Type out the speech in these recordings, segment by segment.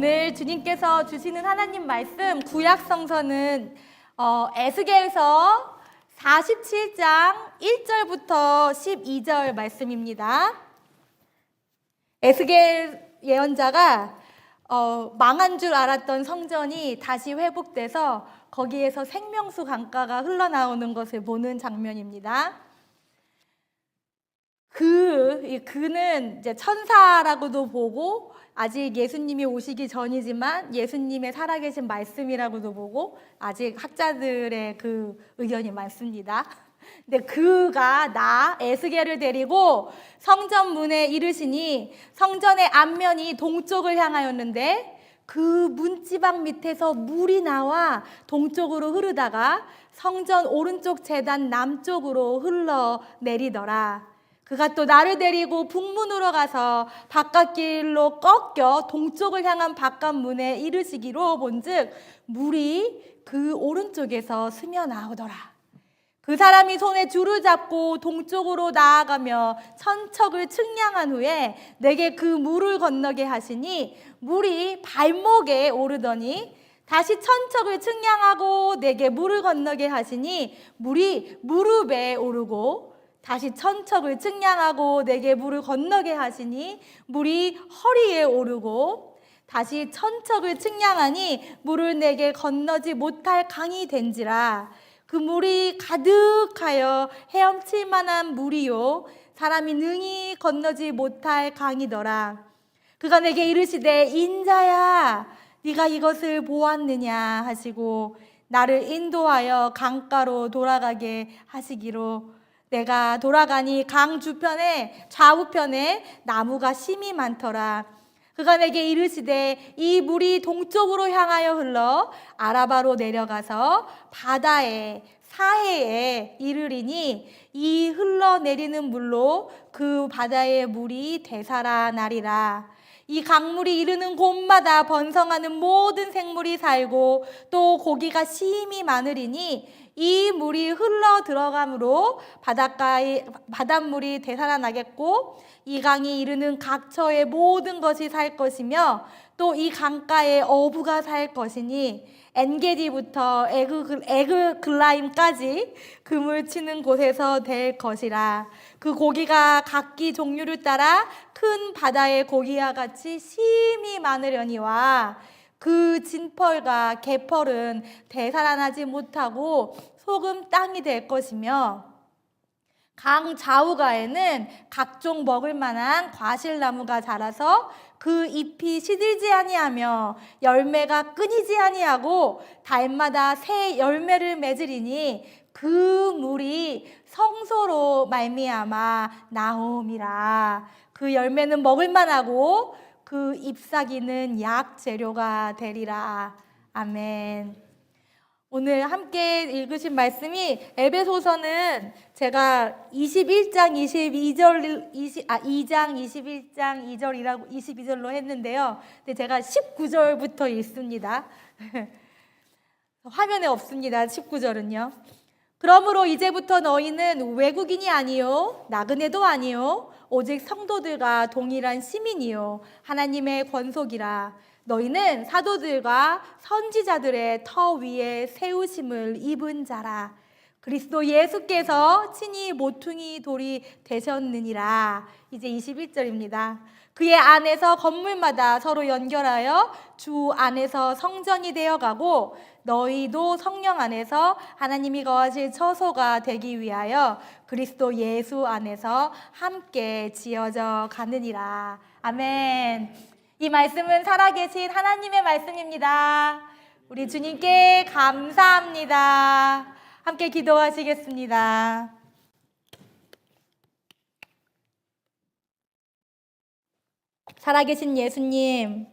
오늘 주님께서 주시는 하나님 말씀 구약 성서는 에스겔서 47장 1절부터 12절 말씀입니다. 에스겔 예언자가 망한 줄 알았던 성전이 다시 회복돼서 거기에서 생명수 강가가 흘러나오는 것을 보는 장면입니다. 그는 이제 천사라고도 보고 아직 예수님이 오시기 전이지만 예수님의 살아계신 말씀이라고도 보고 아직 학자들의 그 의견이 많습니다. 근데 그가 에스겔을 데리고 성전 문에 이르시니 성전의 앞면이 동쪽을 향하였는데 그 문지방 밑에서 물이 나와 동쪽으로 흐르다가 성전 오른쪽 제단 남쪽으로 흘러내리더라. 그가 또 나를 데리고 북문으로 가서 바깥길로 꺾여 동쪽을 향한 바깥문에 이르시기로 본즉 물이 그 오른쪽에서 스며 나오더라. 그 사람이 손에 줄을 잡고 동쪽으로 나아가며 천척을 측량한 후에 내게 그 물을 건너게 하시니 물이 발목에 오르더니 다시 천척을 측량하고 내게 물을 건너게 하시니 물이 무릎에 오르고 다시 천척을 측량하고 내게 물을 건너게 하시니 물이 허리에 오르고 다시 천척을 측량하니 물을 내게 건너지 못할 강이 된지라. 그 물이 가득하여 헤엄칠 만한 물이요 사람이 능히 건너지 못할 강이더라. 그가 내게 이르시되 인자야 네가 이것을 보았느냐 하시고 나를 인도하여 강가로 돌아가게 하시기로 내가 돌아가니 강 주편에 좌우편에 나무가 심이 많더라. 그가 내게 이르시되 이 물이 동쪽으로 향하여 흘러 아라바로 내려가서 바다에 사해에 이르리니 이 흘러내리는 물로 그 바다의 물이 되살아나리라. 이 강물이 이르는 곳마다 번성하는 모든 생물이 살고 또 고기가 심히 많으리니 이 물이 흘러 들어가므로 바닷물이 되살아나겠고 이 강이 이르는 각처의 모든 것이 살 것이며 또 이 강가에 어부가 살 것이니 엔게디부터 에그글라임까지 그물 치는 곳에서 될 것이라. 그 고기가 각기 종류를 따라 큰 바다의 고기와 같이 심히 많으려니와 그 진펄과 개펄은 되살아나지 못하고 소금 땅이 될 것이며 강 좌우가에는 각종 먹을 만한 과실나무가 자라서 그 잎이 시들지 아니하며 열매가 끊이지 아니하고 달마다 새 열매를 맺으리니 그 물이 성소로 말미암아 나옴이라. 그 열매는 먹을 만하고 그 잎사귀는 약 재료가 되리라. 아멘. 오늘 함께 읽으신 말씀이 에베소서는 제가 2장 21장 2절이라고 22절로 했는데요. 근데 제가 19절부터 읽습니다. 화면에 없습니다. 19절은요. 그러므로 이제부터 너희는 외국인이 아니요 나그네도 아니요 오직 성도들과 동일한 시민이요 하나님의 권속이라. 너희는 사도들과 선지자들의 터 위에 세우심을 입은 자라. 그리스도 예수께서 친히 모퉁이 돌이 되셨느니라. 이제 21절입니다. 그의 안에서 건물마다 서로 연결하여 주 안에서 성전이 되어가고 너희도 성령 안에서 하나님이 거하실 처소가 되기 위하여 그리스도 예수 안에서 함께 지어져 가느니라. 아멘. 이 말씀은 살아계신 하나님의 말씀입니다. 우리 주님께 감사합니다. 함께 기도하시겠습니다. 살아계신 예수님,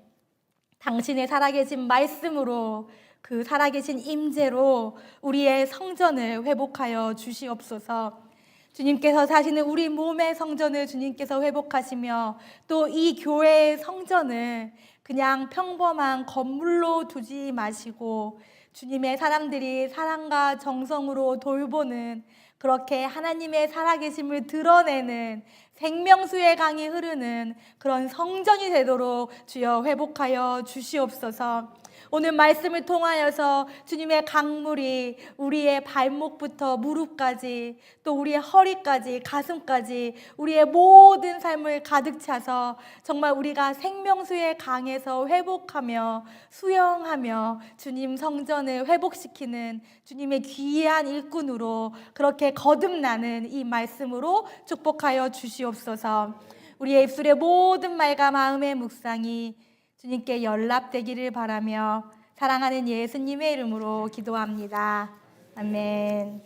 당신의 살아계신 말씀으로 그 살아계신 임재로 우리의 성전을 회복하여 주시옵소서. 주님께서 사시는 우리 몸의 성전을 주님께서 회복하시며 또 이 교회의 성전을 그냥 평범한 건물로 두지 마시고 주님의 사람들이 사랑과 정성으로 돌보는, 그렇게 하나님의 살아계심을 드러내는 생명수의 강이 흐르는 그런 성전이 되도록 주여 회복하여 주시옵소서. 오늘 말씀을 통하여서 주님의 강물이 우리의 발목부터 무릎까지, 또 우리의 허리까지, 가슴까지 우리의 모든 삶을 가득 차서 정말 우리가 생명수의 강에서 회복하며 수영하며 주님 성전을 회복시키는 주님의 귀한 일꾼으로 그렇게 거듭나는 이 말씀으로 축복하여 주시옵소서. 우리의 입술의 모든 말과 마음의 묵상이 주님께 연락되기를 바라며 사랑하는 예수님의 이름으로 기도합니다. 아멘.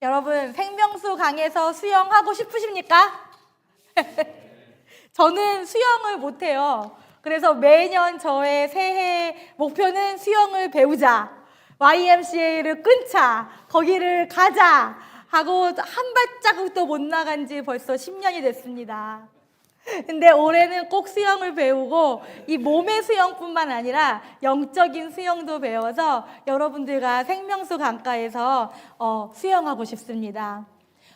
여러분, 생명수 강에서 수영하고 싶으십니까? 저는 수영을 못해요. 그래서 매년 저의 새해 목표는 수영을 배우자, YMCA를 끊자, 거기를 가자 하고 한 발자국도 못 나간 지 벌써 10년이 됐습니다. 근데 올해는 꼭 수영을 배우고 이 몸의 수영뿐만 아니라 영적인 수영도 배워서 여러분들과 생명수 강가에서 수영하고 싶습니다.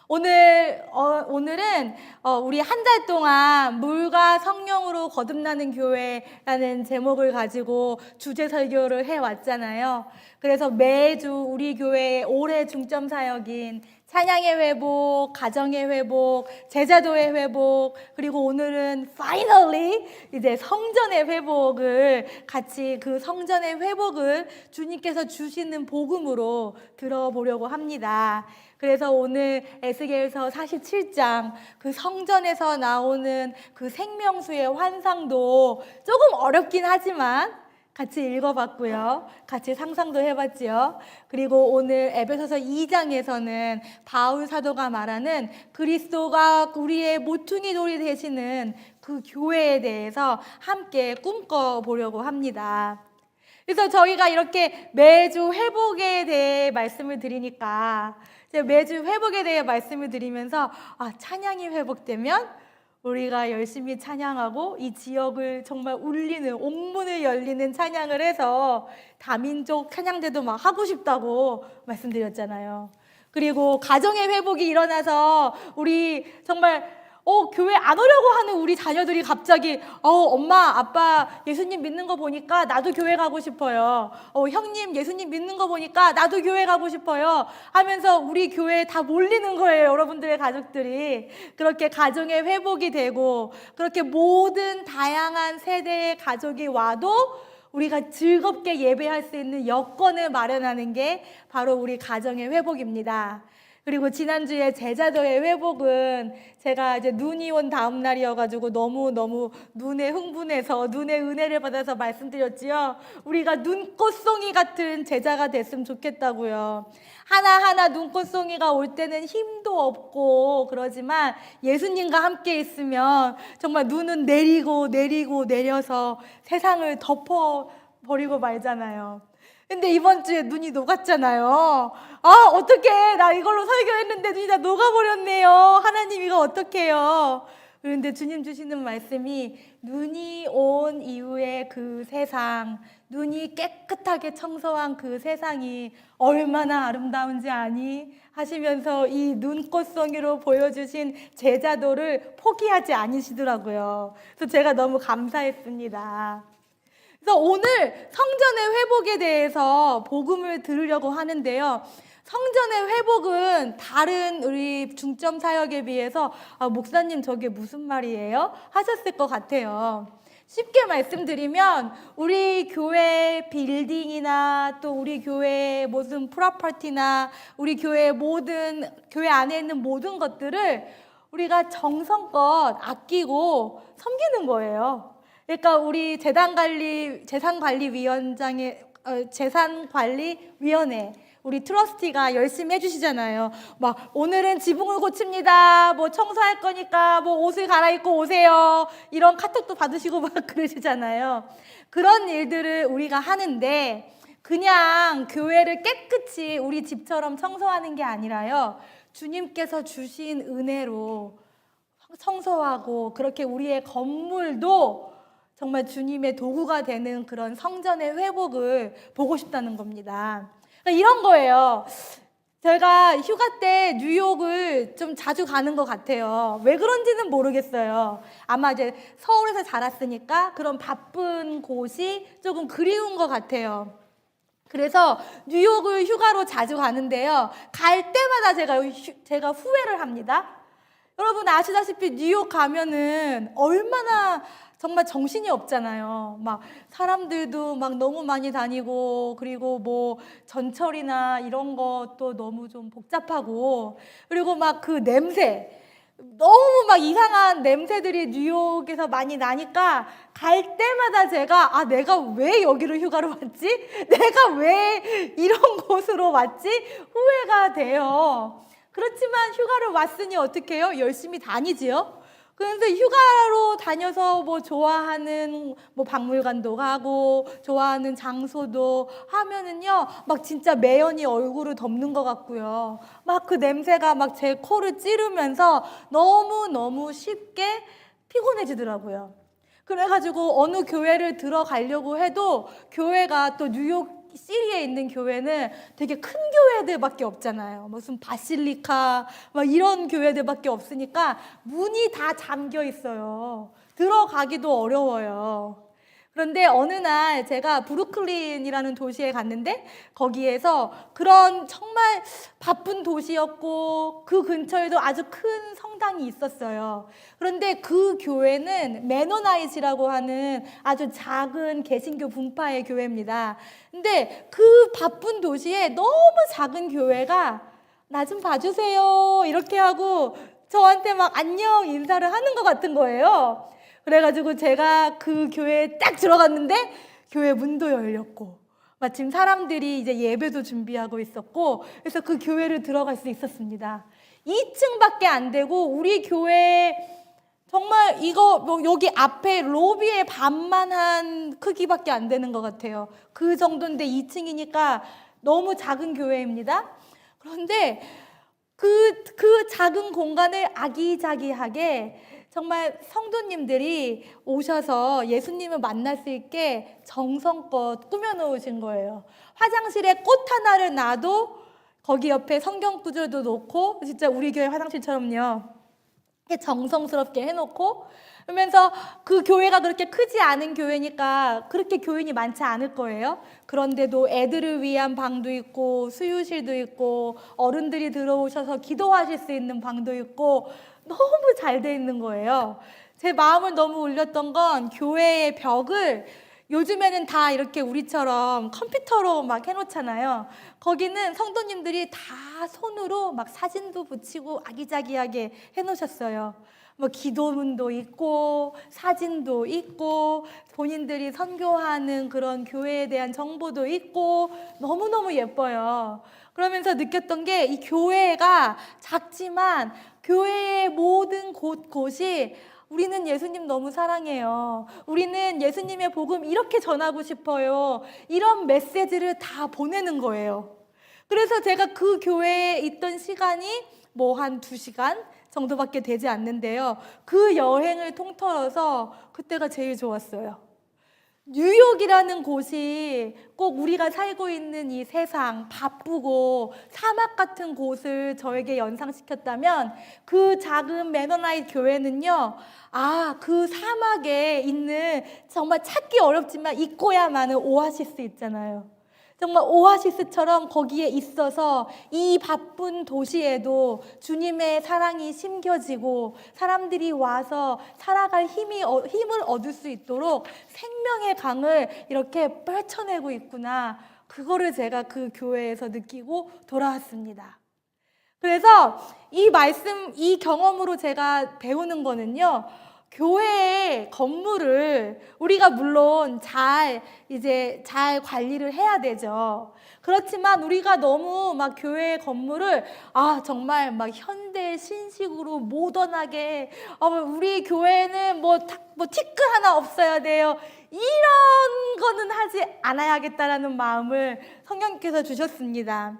오늘은 우리 한 달 동안 물과 성령으로 거듭나는 교회라는 제목을 가지고 주제 설교를 해왔잖아요. 그래서 매주 우리 교회의 올해 중점 사역인 찬양의 회복, 가정의 회복, 제자도의 회복, 그리고 오늘은 finally 이제 성전의 회복을 같이 그 성전의 회복을 주님께서 주시는 복음으로 들어보려고 합니다. 그래서 오늘 에스겔서 47장 그 성전에서 나오는 그 생명수의 환상도 조금 어렵긴 하지만 같이 읽어봤고요. 같이 상상도 해봤지요. 그리고 오늘 에베소서 2장에서는 바울 사도가 말하는 그리스도가 우리의 모퉁이 돌이 되시는 그 교회에 대해서 함께 꿈꿔보려고 합니다. 그래서 저희가 이렇게 매주 회복에 대해 말씀을 드리니까 매주 회복에 대해 말씀을 드리면서 찬양이 회복되면 우리가 열심히 찬양하고 이 지역을 정말 울리는, 옥문을 열리는 찬양을 해서 다민족 찬양대도 막 하고 싶다고 말씀드렸잖아요. 그리고 가정의 회복이 일어나서 우리 정말 교회 안 오려고 하는 우리 자녀들이 갑자기 엄마, 아빠 예수님 믿는 거 보니까 나도 교회 가고 싶어요. 형님 예수님 믿는 거 보니까 나도 교회 가고 싶어요. 하면서 우리 교회에 다 몰리는 거예요. 여러분들의 가족들이. 그렇게 가정의 회복이 되고 그렇게 모든 다양한 세대의 가족이 와도 우리가 즐겁게 예배할 수 있는 여건을 마련하는 게 바로 우리 가정의 회복입니다. 그리고 지난주에 제자도의 회복은 제가 이제 눈이 온 다음 날이어가지고 너무 눈에 흥분해서 눈의 은혜를 받아서 말씀드렸지요. 우리가 눈꽃송이 같은 제자가 됐으면 좋겠다고요. 하나하나 눈꽃송이가 올 때는 힘도 없고 그러지만 예수님과 함께 있으면 정말 눈은 내려서 세상을 덮어버리고 말잖아요. 근데 이번 주에 눈이 녹았잖아요. 어떡해. 나 이걸로 설교했는데 눈이 다 녹아버렸네요. 하나님 이거 어떡해요. 그런데 주님 주시는 말씀이 눈이 온 이후에 그 세상, 눈이 깨끗하게 청소한 그 세상이 얼마나 아름다운지 아니? 하시면서 이 눈꽃송이로 보여주신 제자도를 포기하지 않으시더라고요. 그래서 제가 너무 감사했습니다. 그래서 오늘 성전의 회복에 대해서 복음을 들으려고 하는데요. 성전의 회복은 다른 우리 중점 사역에 비해서 목사님 저게 무슨 말이에요? 하셨을 것 같아요. 쉽게 말씀드리면 우리 교회 빌딩이나 또 우리 교회의 무슨 프로퍼티나 우리 교회의 모든 교회 안에 있는 모든 것들을 우리가 정성껏 아끼고 섬기는 거예요. 그러니까 우리 재산관리위원회 우리 트러스티가 열심히 해주시잖아요. 막 오늘은 지붕을 고칩니다. 뭐 청소할 거니까 뭐 옷을 갈아입고 오세요. 이런 카톡도 받으시고 막 그러시잖아요. 그런 일들을 우리가 하는데 그냥 교회를 깨끗이 우리 집처럼 청소하는 게 아니라요. 주님께서 주신 은혜로 청소하고 그렇게 우리의 건물도 정말 주님의 도구가 되는 그런 성전의 회복을 보고 싶다는 겁니다. 그러니까 이런 거예요. 제가 휴가 때 뉴욕을 좀 자주 가는 것 같아요. 왜 그런지는 모르겠어요. 아마 이제 서울에서 자랐으니까 그런 바쁜 곳이 조금 그리운 것 같아요. 그래서 뉴욕을 휴가로 자주 가는데요. 갈 때마다 제가 후회를 합니다. 여러분 아시다시피 뉴욕 가면은 얼마나 정말 정신이 없잖아요. 막 사람들도 막 너무 많이 다니고, 그리고 뭐 전철이나 이런 것도 너무 좀 복잡하고, 그리고 막 그 냄새, 너무 막 이상한 냄새들이 뉴욕에서 많이 나니까 갈 때마다 제가 내가 왜 여기로 휴가로 왔지? 내가 왜 이런 곳으로 왔지? 후회가 돼요. 그렇지만 휴가를 왔으니 어떻게 해요? 열심히 다니지요. 그런데 휴가로 다녀서 뭐 좋아하는 뭐 박물관도 가고 좋아하는 장소도 하면은요, 막 진짜 매연이 얼굴을 덮는 것 같고요. 막 그 냄새가 막 제 코를 찌르면서 너무너무 쉽게 피곤해지더라고요. 그래가지고 어느 교회를 들어가려고 해도 교회가 또 뉴욕 시리에 있는 교회는 되게 큰 교회들밖에 없잖아요. 무슨 바실리카 막 이런 교회들밖에 없으니까 문이 다 잠겨 있어요. 들어가기도 어려워요. 그런데 어느 날 제가 브루클린이라는 도시에 갔는데 거기에서 그런 정말 바쁜 도시였고 그 근처에도 아주 큰 성당이 있었어요. 그런데 그 교회는 메노나이트라고 하는 아주 작은 개신교 분파의 교회입니다. 근데 그 바쁜 도시에 너무 작은 교회가 나 좀 봐주세요 이렇게 하고 저한테 막 안녕 인사를 하는 것 같은 거예요. 그래가지고 제가 그 교회에 딱 들어갔는데 교회 문도 열렸고 마침 사람들이 이제 예배도 준비하고 있었고 그래서 그 교회를 들어갈 수 있었습니다. 2층밖에 안 되고 우리 교회 정말 이거 뭐 여기 앞에 로비의 반만한 크기밖에 안 되는 것 같아요. 그 정도인데 2층이니까 너무 작은 교회입니다. 그런데 그 작은 공간을 아기자기하게 정말 성도님들이 오셔서 예수님을 만날 수 있게 정성껏 꾸며놓으신 거예요. 화장실에 꽃 하나를 놔도 거기 옆에 성경 구절도 놓고 진짜 우리 교회 화장실처럼요. 정성스럽게 해놓고 그러면서 그 교회가 그렇게 크지 않은 교회니까 그렇게 교인이 많지 않을 거예요. 그런데도 애들을 위한 방도 있고 수유실도 있고 어른들이 들어오셔서 기도하실 수 있는 방도 있고 너무 잘 돼 있는 거예요. 제 마음을 너무 울렸던 건 교회의 벽을 요즘에는 다 이렇게 우리처럼 컴퓨터로 막 해놓잖아요. 거기는 성도님들이 다 손으로 막 사진도 붙이고 아기자기하게 해놓으셨어요. 뭐 기도문도 있고 사진도 있고 본인들이 선교하는 그런 교회에 대한 정보도 있고 너무너무 예뻐요. 그러면서 느꼈던 게 이 교회가 작지만 교회의 모든 곳곳이 우리는 예수님 너무 사랑해요. 우리는 예수님의 복음 이렇게 전하고 싶어요. 이런 메시지를 다 보내는 거예요. 그래서 제가 그 교회에 있던 시간이 뭐 한 2시간 정도밖에 되지 않는데요. 그 여행을 통틀어서 그때가 제일 좋았어요. 뉴욕이라는 곳이 꼭 우리가 살고 있는 이 세상 바쁘고 사막 같은 곳을 저에게 연상시켰다면 그 작은 메노나이트 교회는요, 그 사막에 있는 정말 찾기 어렵지만 있고야만은 오아시스 있잖아요. 정말 오아시스처럼 거기에 있어서 이 바쁜 도시에도 주님의 사랑이 심겨지고 사람들이 와서 살아갈 힘을 얻을 수 있도록 생명의 강을 이렇게 펼쳐내고 있구나. 그거를 제가 그 교회에서 느끼고 돌아왔습니다. 그래서 이 경험으로 제가 배우는 거는요. 교회의 건물을 우리가 물론 잘 관리를 해야 되죠. 그렇지만 우리가 너무 막 교회의 건물을 정말 막 현대 신식으로 모던하게 우리 교회는 뭐 티끌 하나 없어야 돼요. 이런 거는 하지 않아야겠다라는 마음을 성령님께서 주셨습니다.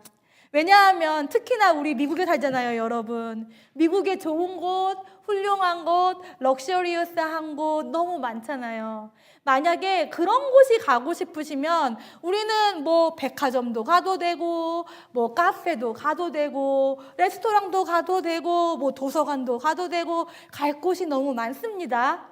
왜냐하면 특히나 우리 미국에 살잖아요, 여러분. 미국에 좋은 곳, 훌륭한 곳, 럭셔리어스한 곳 너무 많잖아요. 만약에 그런 곳이 가고 싶으시면 우리는 뭐 백화점도 가도 되고, 뭐 카페도 가도 되고, 레스토랑도 가도 되고, 뭐 도서관도 가도 되고, 갈 곳이 너무 많습니다.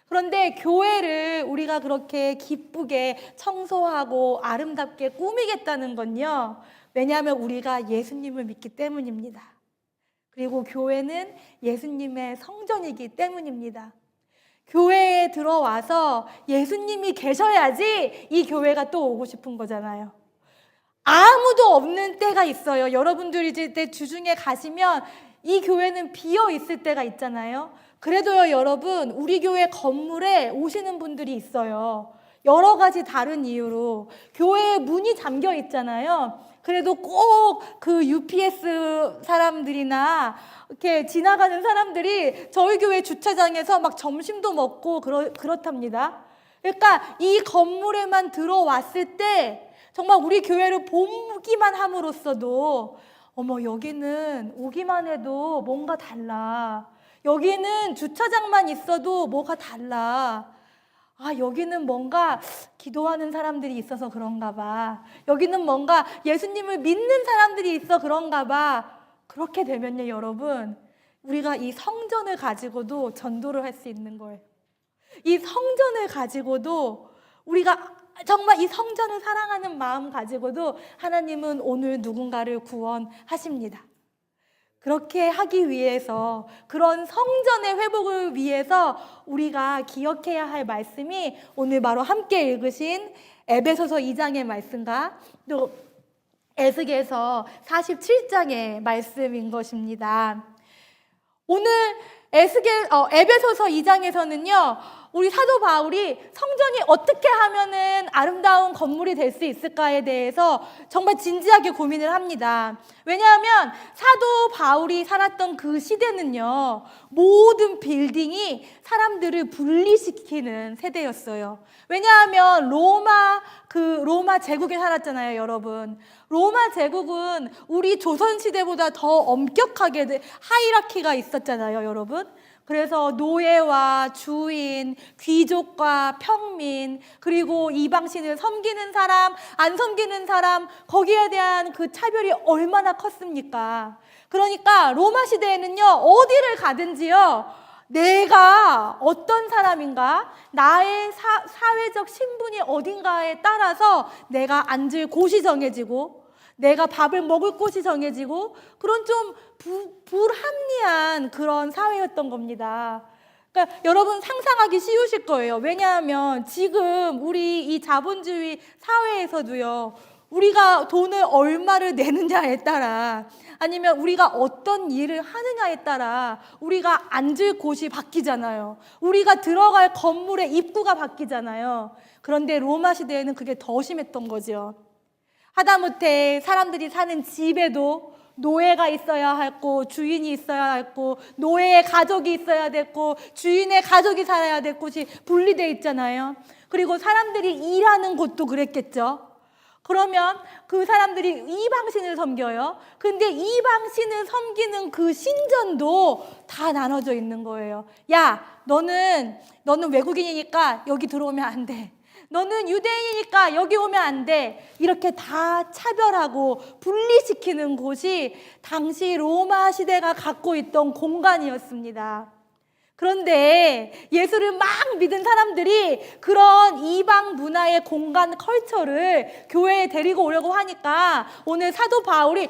그런데 교회를 우리가 그렇게 기쁘게 청소하고 아름답게 꾸미겠다는 건요. 왜냐하면 우리가 예수님을 믿기 때문입니다. 그리고 교회는 예수님의 성전이기 때문입니다. 교회에 들어와서 예수님이 계셔야지 이 교회가 또 오고 싶은 거잖아요. 아무도 없는 때가 있어요. 여러분들이 이제 주중에 가시면 이 교회는 비어 있을 때가 있잖아요. 그래도요, 여러분, 우리 교회 건물에 오시는 분들이 있어요. 여러 가지 다른 이유로. 교회에 문이 잠겨 있잖아요. 그래도 꼭 그 UPS 사람들이나 이렇게 지나가는 사람들이 저희 교회 주차장에서 막 점심도 먹고 그렇답니다. 그러니까 이 건물에만 들어왔을 때 정말 우리 교회를 보기만 함으로써도 어머, 여기는 오기만 해도 뭔가 달라. 여기는 주차장만 있어도 뭐가 달라. 아, 여기는 뭔가 기도하는 사람들이 있어서 그런가 봐. 여기는 뭔가 예수님을 믿는 사람들이 있어 그런가 봐. 그렇게 되면요, 여러분, 우리가 이 성전을 가지고도 전도를 할 수 있는 거예요. 이 성전을 가지고도 우리가 정말 이 성전을 사랑하는 마음 가지고도 하나님은 오늘 누군가를 구원하십니다. 그렇게 하기 위해서, 그런 성전의 회복을 위해서 우리가 기억해야 할 말씀이 오늘 바로 함께 읽으신 에베소서 2장의 말씀과 또 에스겔서 47장의 말씀인 것입니다. 오늘 에베소서 2장에서는요, 우리 사도 바울이 성전이 어떻게 하면은 아름다운 건물이 될 수 있을까에 대해서 정말 진지하게 고민을 합니다. 왜냐하면 사도 바울이 살았던 그 시대는요, 모든 빌딩이 사람들을 분리시키는 세대였어요. 왜냐하면 로마 제국에 살았잖아요, 여러분. 로마 제국은 우리 조선 시대보다 더 엄격하게 하이라키가 있었잖아요, 여러분. 그래서 노예와 주인, 귀족과 평민, 그리고 이방신을 섬기는 사람, 안 섬기는 사람, 거기에 대한 그 차별이 얼마나 컸습니까? 그러니까 로마 시대에는요, 어디를 가든지요, 내가 어떤 사람인가, 나의 사회적 신분이 어딘가에 따라서 내가 앉을 곳이 정해지고, 내가 밥을 먹을 곳이 정해지고, 그런 좀 불합리한 그런 사회였던 겁니다. 그러니까 여러분 상상하기 쉬우실 거예요. 왜냐하면 지금 우리 이 자본주의 사회에서도요, 우리가 돈을 얼마를 내느냐에 따라, 아니면 우리가 어떤 일을 하느냐에 따라 우리가 앉을 곳이 바뀌잖아요. 우리가 들어갈 건물의 입구가 바뀌잖아요. 그런데 로마 시대에는 그게 더 심했던 거죠. 하다못해 사람들이 사는 집에도 노예가 있어야 했고, 주인이 있어야 했고, 노예의 가족이 있어야 됐고, 주인의 가족이 살아야 될 곳이 분리되어 있잖아요. 그리고 사람들이 일하는 곳도 그랬겠죠. 그러면 그 사람들이 이방신을 섬겨요. 근데 이방신을 섬기는 그 신전도 다 나눠져 있는 거예요. 야, 너는 외국인이니까 여기 들어오면 안 돼. 너는 유대인이니까 여기 오면 안 돼. 이렇게 다 차별하고 분리시키는 곳이 당시 로마 시대가 갖고 있던 공간이었습니다. 그런데 예수를 막 믿은 사람들이 그런 이방 문화의 공간 컬처를 교회에 데리고 오려고 하니까 오늘 사도 바울이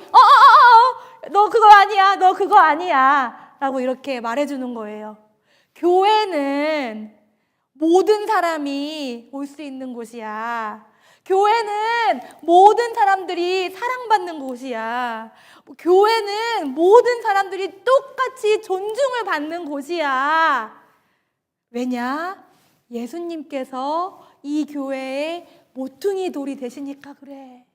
너 그거 아니야, 너 그거 아니야 라고 이렇게 말해주는 거예요. 교회는 모든 사람이 올 수 있는 곳이야. 교회는 모든 사람들이 사랑받는 곳이야. 교회는 모든 사람들이 똑같이 존중을 받는 곳이야. 왜냐? 예수님께서 이 교회의 모퉁이 돌이 되시니까 그래.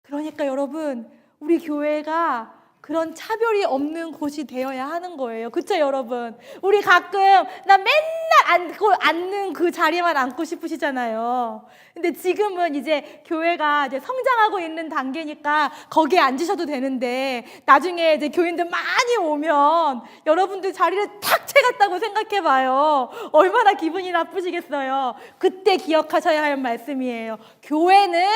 그러니까 여러분, 우리 교회가 그런 차별이 없는 곳이 되어야 하는 거예요. 그쵸, 여러분? 우리 가끔 나 맨날 앉는 그 자리만 앉고 싶으시잖아요. 근데 지금은 이제 교회가 이제 성장하고 있는 단계니까 거기에 앉으셔도 되는데, 나중에 이제 교인들 많이 오면 여러분들 자리를 탁 채갔다고 생각해 봐요. 얼마나 기분이 나쁘시겠어요. 그때 기억하셔야 할 말씀이에요. 교회는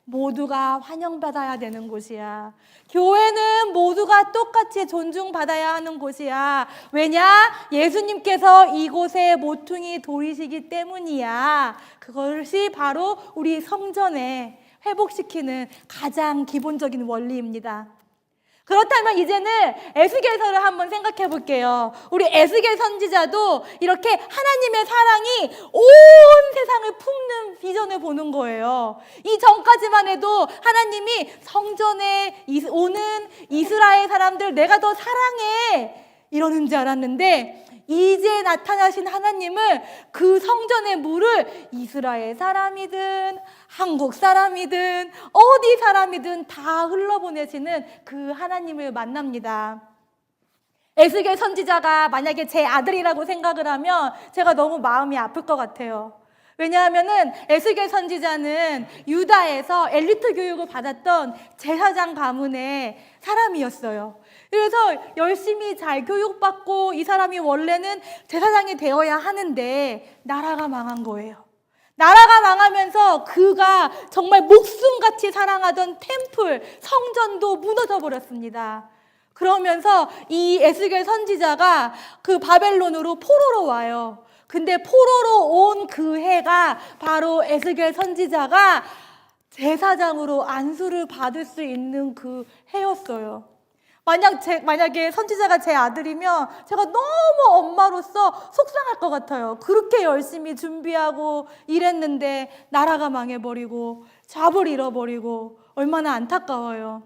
모두가 환영받아야 되는 곳이야. 교회는 모두가 똑같이 존중받아야 하는 곳이야. 왜냐? 예수님께서 이곳에 모퉁이 돌이시기 때문이야. 그것이 바로 우리 성전에 회복시키는 가장 기본적인 원리입니다. 그렇다면 이제는 에스겔서를 한번 생각해 볼게요. 우리 에스겔 선지자도 이렇게 하나님의 사랑이 온 세상을 품는 비전을 보는 거예요. 이 전까지만 해도 하나님이 성전에 오는 이스라엘 사람들 내가 더 사랑해 이러는 줄 알았는데, 이제 나타나신 하나님은 그 성전의 물을 이스라엘 사람이든 한국 사람이든 어디 사람이든 다 흘러보내시는 그 하나님을 만납니다. 에스겔 선지자가 만약에 제 아들이라고 생각을 하면 제가 너무 마음이 아플 것 같아요. 왜냐하면은 에스겔 선지자는 유다에서 엘리트 교육을 받았던 제사장 가문의 사람이었어요. 그래서 열심히 잘 교육받고 이 사람이 원래는 제사장이 되어야 하는데 나라가 망한 거예요. 나라가 망하면서 그가 정말 목숨같이 사랑하던 템플, 성전도 무너져 버렸습니다. 그러면서 이 에스겔 선지자가 그 바벨론으로 포로로 와요. 근데 포로로 온 그 해가 바로 에스겔 선지자가 제사장으로 안수를 받을 수 있는 그 해였어요. 만약에 선지자가 제 아들이면 제가 너무 엄마로서 속상할 것 같아요. 그렇게 열심히 준비하고 일했는데 나라가 망해버리고 잡을 잃어버리고 얼마나 안타까워요.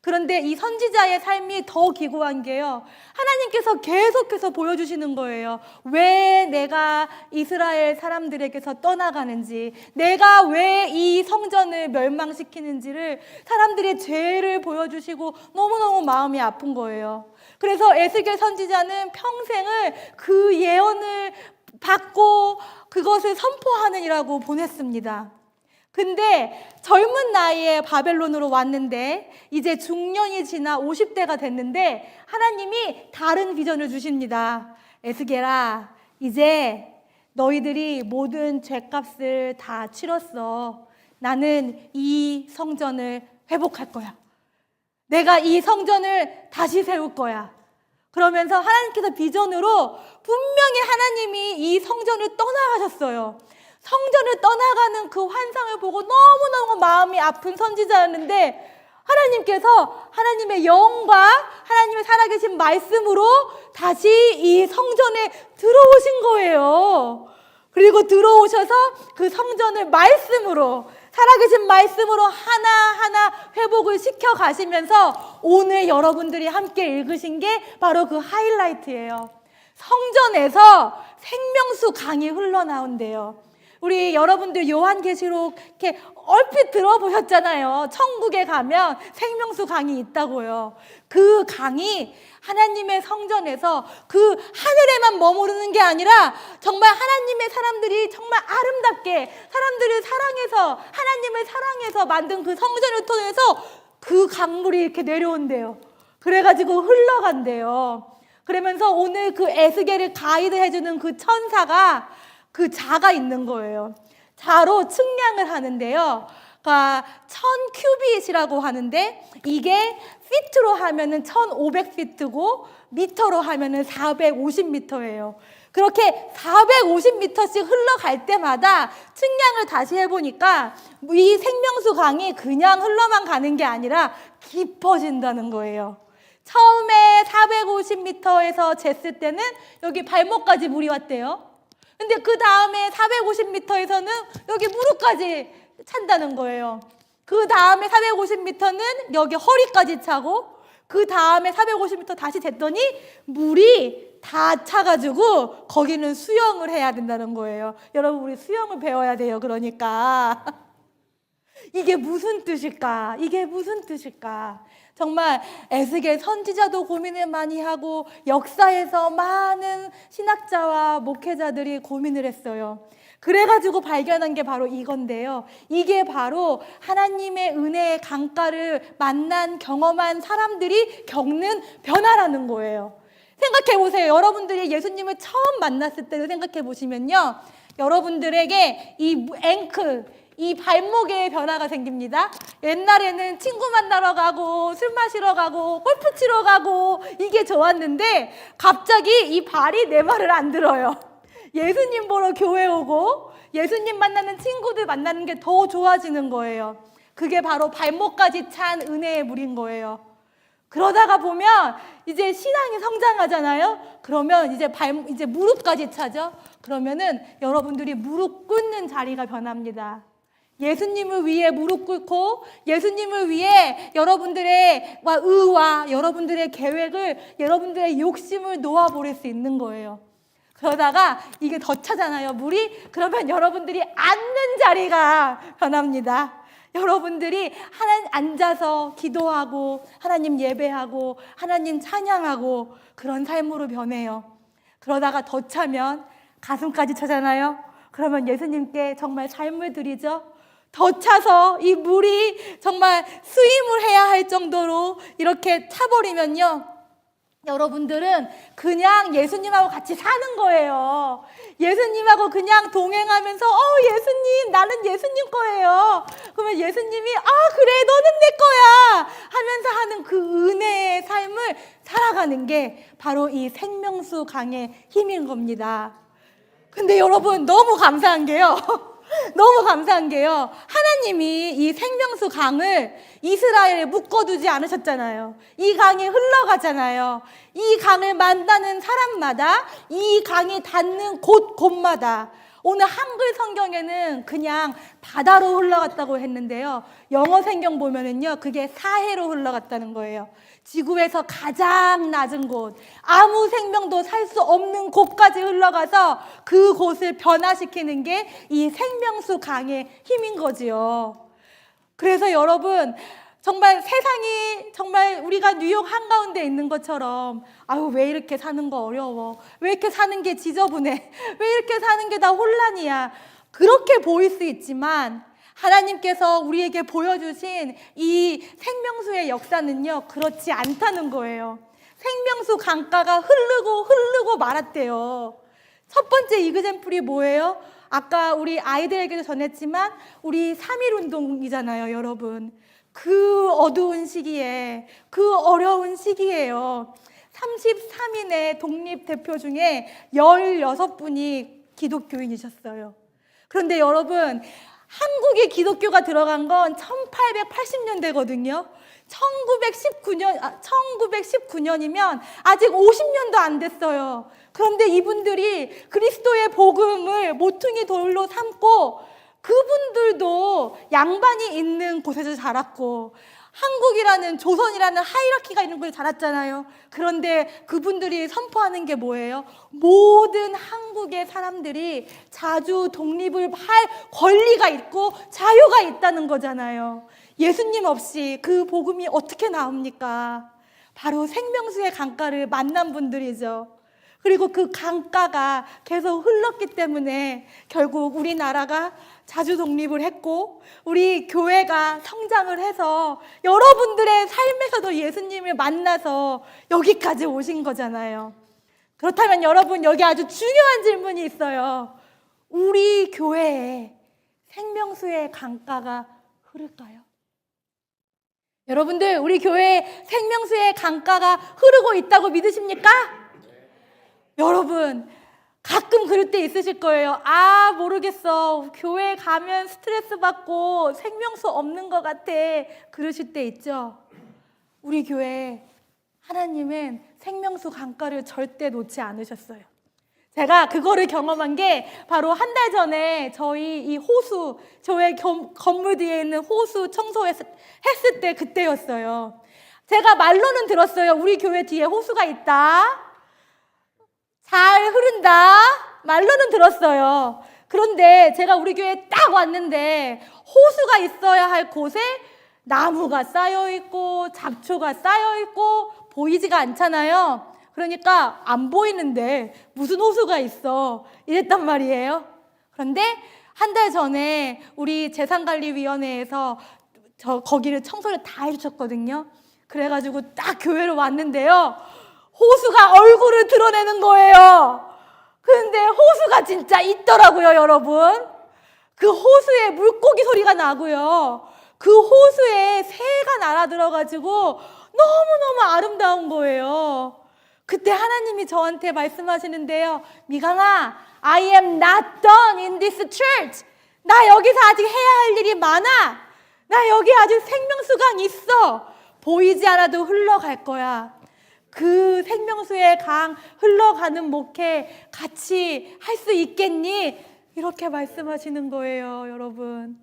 그런데 이 선지자의 삶이 더 기구한 게요, 하나님께서 계속해서 보여주시는 거예요. 왜 내가 이스라엘 사람들에게서 떠나가는지, 내가 왜 이 성전을 멸망시키는지를, 사람들의 죄를 보여주시고 너무너무 마음이 아픈 거예요. 그래서 에스겔 선지자는 평생을 그 예언을 받고 그것을 선포하느니라고 보냈습니다. 근데 젊은 나이에 바벨론으로 왔는데 이제 중년이 지나 50대가 됐는데 하나님이 다른 비전을 주십니다. 에스겔아, 이제 너희들이 모든 죄값을 다 치렀어. 나는 이 성전을 회복할 거야. 내가 이 성전을 다시 세울 거야. 그러면서 하나님께서 비전으로 분명히 하나님이 이 성전을 떠나가셨어요. 성전을 떠나가는 그 환상을 보고 너무너무 마음이 아픈 선지자였는데, 하나님께서 하나님의 영과 하나님의 살아계신 말씀으로 다시 이 성전에 들어오신 거예요. 그리고 들어오셔서 그 성전을 말씀으로, 살아계신 말씀으로 하나하나 회복을 시켜 가시면서 오늘 여러분들이 함께 읽으신 게 바로 그 하이라이트예요. 성전에서 생명수 강이 흘러나온대요. 우리 여러분들 요한계시록 이렇게 얼핏 들어보셨잖아요. 천국에 가면 생명수 강이 있다고요. 그 강이 하나님의 성전에서 그 하늘에만 머무르는 게 아니라 정말 하나님의 사람들이 정말 아름답게 사람들을 사랑해서, 하나님을 사랑해서 만든 그 성전을 통해서 그 강물이 이렇게 내려온대요. 그래가지고 흘러간대요. 그러면서 오늘 그 에스겔을 가이드 해주는 그 천사가, 그 자가 있는 거예요. 자로 측량을 하는데요. 그러니까 1000큐빗이라고 하는데, 이게 피트로 하면은 1500피트고 미터로 하면은 450미터예요. 그렇게 450m씩 흘러갈 때마다 측량을 다시 해보니까 이 생명수 강이 그냥 흘러만 가는 게 아니라 깊어진다는 거예요. 처음에 450m에서 쟀을 때는 여기 발목까지 물이 왔대요. 근데 그 다음에 450m에서는 여기 무릎까지 찬다는 거예요. 그 다음에 450m는 여기 허리까지 차고, 그 다음에 450m 다시 쟀더니 물이 다 차가지고 거기는 수영을 해야 된다는 거예요. 여러분, 우리 수영을 배워야 돼요. 그러니까 이게 무슨 뜻일까? 이게 무슨 뜻일까? 정말 에스겔 선지자도 고민을 많이 하고 역사에서 많은 신학자와 목회자들이 고민을 했어요. 그래가지고 발견한 게 바로 이건데요. 이게 바로 하나님의 은혜의 강가를 만난 경험한 사람들이 겪는 변화라는 거예요. 생각해 보세요. 여러분들이 예수님을 처음 만났을 때를 생각해 보시면요. 여러분들에게 이 앵클, 이 발목에 변화가 생깁니다. 옛날에는 친구 만나러 가고 술 마시러 가고 골프 치러 가고 이게 좋았는데 갑자기 이 발이 내 말을 안 들어요. 예수님 보러 교회 오고 예수님 만나는 친구들 만나는 게 더 좋아지는 거예요. 그게 바로 발목까지 찬 은혜의 물인 거예요. 그러다가 보면 이제 신앙이 성장하잖아요. 그러면 이제 무릎까지 차죠. 그러면은 여러분들이 무릎 꿇는 자리가 변합니다. 예수님을 위해 무릎 꿇고 예수님을 위해 여러분들의 의와 여러분들의 계획을 여러분들의 욕심을 놓아버릴 수 있는 거예요. 그러다가 이게 더 차잖아요. 물이. 그러면 여러분들이 앉는 자리가 변합니다. 여러분들이 하나님 앉아서 기도하고 하나님 예배하고 하나님 찬양하고 그런 삶으로 변해요. 그러다가 더 차면 가슴까지 차잖아요. 그러면 예수님께 정말 삶을 드리죠. 더 차서 이 물이 정말 수임을 해야 할 정도로 이렇게 차버리면요. 여러분들은 그냥 예수님하고 같이 사는 거예요. 예수님하고 그냥 동행하면서 예수님 나는 예수님 거예요. 그러면 예수님이 그래 너는 내 거야 하면서 하는 그 은혜의 삶을 살아가는 게 바로 이 생명수 강의 힘인 겁니다. 근데 여러분 너무 감사한 게요. 너무 감사한 게요. 하나님이 이 생명수 강을 이스라엘에 묶어두지 않으셨잖아요. 이 강이 흘러가잖아요. 이 강을 만나는 사람마다 이 강이 닿는 곳곳마다 오늘 한글 성경에는 그냥 바다로 흘러갔다고 했는데요. 영어 성경 보면은요, 그게 사해로 흘러갔다는 거예요. 지구에서 가장 낮은 곳, 아무 생명도 살 수 없는 곳까지 흘러가서 그곳을 변화시키는 게 이 생명수 강의 힘인 거지요. 그래서 여러분, 정말 세상이 정말 우리가 뉴욕 한가운데 있는 것처럼 왜 이렇게 사는 거 어려워? 왜 이렇게 사는 게 지저분해? 왜 이렇게 사는 게 다 혼란이야? 그렇게 보일 수 있지만 하나님께서 우리에게 보여주신 이 생명수의 역사는요, 그렇지 않다는 거예요. 생명수 강가가 흐르고 말았대요. 첫 번째 이그젬플이 뭐예요? 아까 우리 아이들에게도 전했지만 우리 3.1 운동이잖아요, 여러분. 그 어두운 시기에, 그 어려운 시기에요. 33인의 독립대표 중에 16분이 기독교인이셨어요. 그런데 여러분, 한국에 기독교가 들어간 건 1880년대거든요. 1919년이면 아직 50년도 안 됐어요. 그런데 이분들이 그리스도의 복음을 모퉁이 돌로 삼고 그분들도 양반이 있는 곳에서 자랐고 한국이라는 조선이라는 하이라키가 있는 곳에 자랐잖아요. 그런데 그분들이 선포하는 게 뭐예요? 모든 한국의 사람들이 자주 독립을 할 권리가 있고 자유가 있다는 거잖아요. 예수님 없이 그 복음이 어떻게 나옵니까? 바로 생명수의 강가를 만난 분들이죠. 그리고 그 강가가 계속 흘렀기 때문에 결국 우리나라가 자주 독립을 했고 우리 교회가 성장을 해서 여러분들의 삶에서도 예수님을 만나서 여기까지 오신 거잖아요. 그렇다면 여러분, 여기 아주 중요한 질문이 있어요. 우리 교회에 생명수의 강가가 흐를까요? 여러분들, 우리 교회에 생명수의 강가가 흐르고 있다고 믿으십니까? 여러분, 가끔 그럴 때 있으실 거예요. 모르겠어. 교회 가면 스트레스 받고 생명수 없는 것 같아. 그러실 때 있죠. 우리 교회 하나님은 생명수 강가를 절대 놓지 않으셨어요. 제가 그거를 경험한 게 바로 한 달 전에 저희 이 호수, 저희 건물 뒤에 있는 호수 청소했을 때 그때였어요. 제가 말로는 들었어요. 우리 교회 뒤에 호수가 있다. 잘 흐른다. 말로는 들었어요. 그런데 제가 우리 교회에 딱 왔는데 호수가 있어야 할 곳에 나무가 쌓여 있고 잡초가 쌓여 있고 보이지가 않잖아요. 그러니까 안 보이는데 무슨 호수가 있어 이랬단 말이에요. 그런데 한 달 전에 우리 재산관리위원회에서 거기를 청소를 다 해주셨거든요. 그래가지고 딱 교회로 왔는데요. 호수가 얼굴을 드러내는 거예요. 근데 호수가 진짜 있더라고요, 여러분. 그 호수에 물고기 소리가 나고요. 그 호수에 새가 날아들어가지고 너무너무 아름다운 거예요. 그때 하나님이 저한테 말씀하시는데요. 미강아, I am not done in this church. 나 여기서 아직 해야 할 일이 많아. 나 여기 아직 생명수강 있어. 보이지 않아도 흘러갈 거야. 그 생명수의 강 흘러가는 목회 같이 할 수 있겠니? 이렇게 말씀하시는 거예요, 여러분.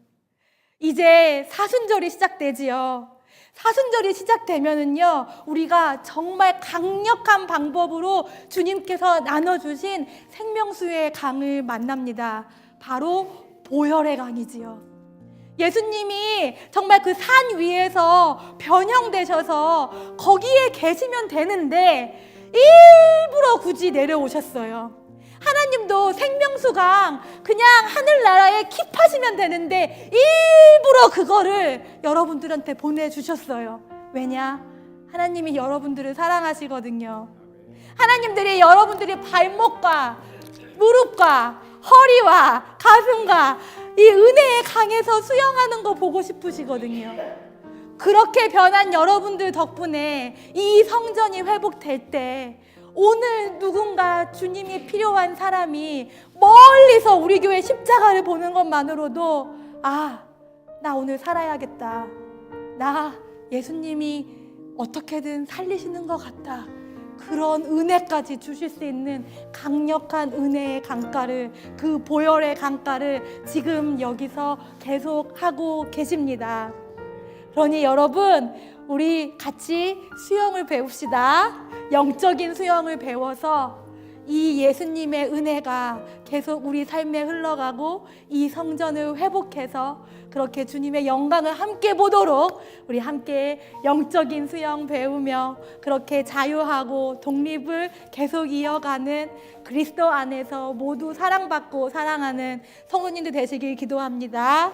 이제 사순절이 시작되지요. 사순절이 시작되면은요, 우리가 정말 강력한 방법으로 주님께서 나눠주신 생명수의 강을 만납니다. 바로 보혈의 강이지요. 예수님이 정말 그 산 위에서 변형되셔서 거기에 계시면 되는데 일부러 굳이 내려오셨어요. 하나님도 생명수강 그냥 하늘나라에 킵하시면 되는데 일부러 그거를 여러분들한테 보내주셨어요. 왜냐? 하나님이 여러분들을 사랑하시거든요. 하나님들이 여러분들이 발목과 무릎과 허리와 가슴과 이 은혜의 강에서 수영하는 거 보고 싶으시거든요. 그렇게 변한 여러분들 덕분에 이 성전이 회복될 때 오늘 누군가 주님이 필요한 사람이 멀리서 우리 교회 십자가를 보는 것만으로도 아, 나 오늘 살아야겠다. 나 예수님이 어떻게든 살리시는 것 같다. 그런 은혜까지 주실 수 있는 강력한 은혜의 강가를, 그 보혈의 강가를 지금 여기서 계속 하고 계십니다. 그러니 여러분, 우리 같이 수영을 배웁시다. 영적인 수영을 배워서 이 예수님의 은혜가 계속 우리 삶에 흘러가고 이 성전을 회복해서 그렇게 주님의 영광을 함께 보도록 우리 함께 영적인 수영 배우며 그렇게 자유하고 독립을 계속 이어가는 그리스도 안에서 모두 사랑받고 사랑하는 성도님들 되시길 기도합니다.